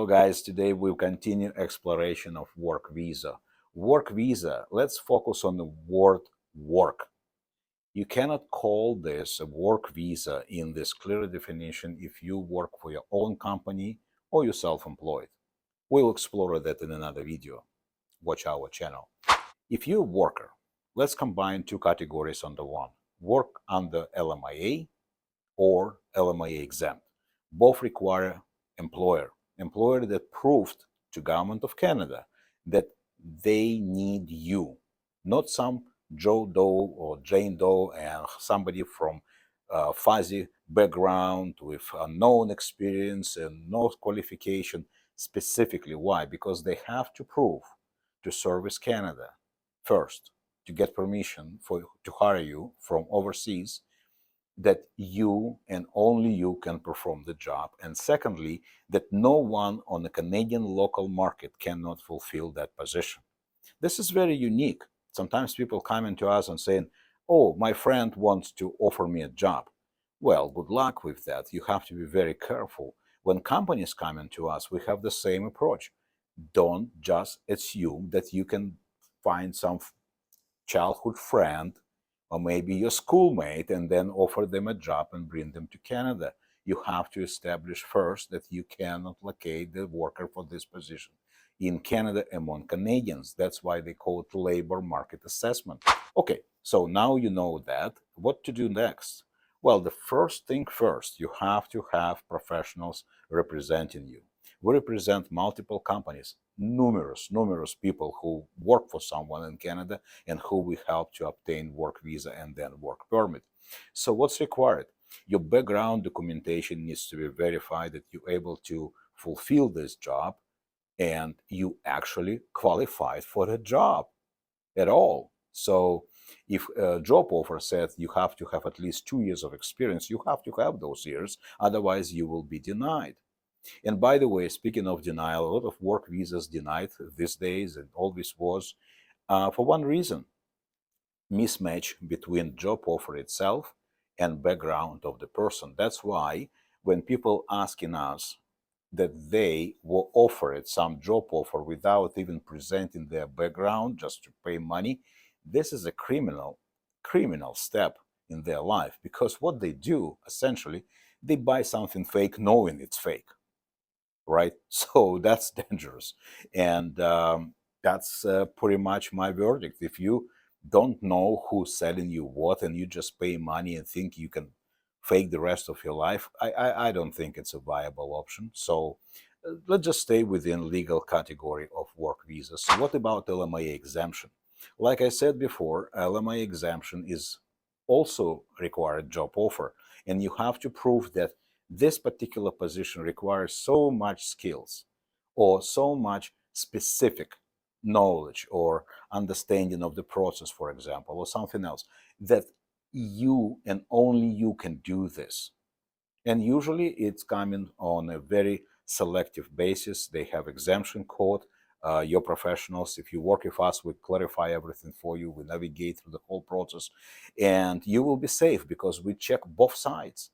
Hello guys, today we'll continue exploration of work visa. Work visa, let's focus on the word work. You cannot call this a work visa in this clear definition if you work for your own company or you're self-employed. We'll explore that in another video. Watch our channel. If you're a worker, let's combine two categories under one. Work under LMIA or LMIA exempt. Both require employer that proved to Government of Canada that they need you, not some Joe Doe or Jane Doe and somebody from fuzzy background with unknown experience and no qualification. Specifically, why? Because they have to prove to Service Canada first to get permission to hire you from overseas, that you and only you can perform the job, and secondly, that no one on the Canadian local market cannot fulfill that position. This is very unique. Sometimes people come into us and saying, oh, my friend wants to offer me a job. Well, good luck with that. You have to be very careful. When companies come into us, we have the same approach. Don't just assume that you can find some childhood friend or maybe your schoolmate and then offer them a job and bring them to Canada. You have to establish first that you cannot locate the worker for this position in Canada among Canadians. That's why they call it labor market assessment. Okay, so now you know that. What to do next? Well, the first thing first, you have to have professionals representing you. We represent multiple companies, numerous people who work for someone in Canada and who we help to obtain work visa and then work permit. So what's required? Your background documentation needs to be verified that you're able to fulfill this job and you actually qualified for the job at all. So if a job offer says you have to have at least 2 years of experience, you have to have those years, otherwise you will be denied. And by the way, speaking of denial, a lot of work visas denied these days and always was for one reason: mismatch between job offer itself and background of the person. That's why when people asking us that they were offered some job offer without even presenting their background just to pay money, this is a criminal step in their life, because what they do essentially, they buy something fake knowing it's fake, right? So that's dangerous. And that's pretty much my verdict. If you don't know who's selling you what and you just pay money and think you can fake the rest of your life, I don't think it's a viable option. So let's just stay within legal category of work visas. So what about LMIA exemption? Like I said before, LMIA exemption is also required job offer, and you have to prove that this particular position requires so much skills or so much specific knowledge or understanding of the process, for example, or something else, that you and only you can do this. And usually it's coming on a very selective basis. They have exemption code. Your professionals, if you work with us, we clarify everything for you. We navigate through the whole process, and you will be safe because we check both sides,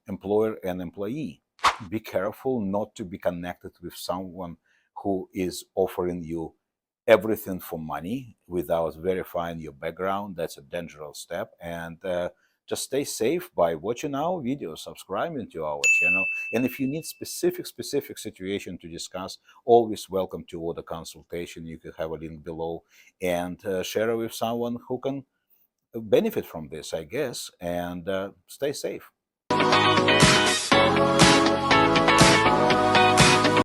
employer and employee. Be careful not to be connected with someone who is offering you everything for money without verifying your background. That's a dangerous step. And just stay safe by watching our videos, subscribing to our channel. And if you need specific situation to discuss, always welcome to order consultation. You can have a link below and share it with someone who can benefit from this, I guess. And stay safe.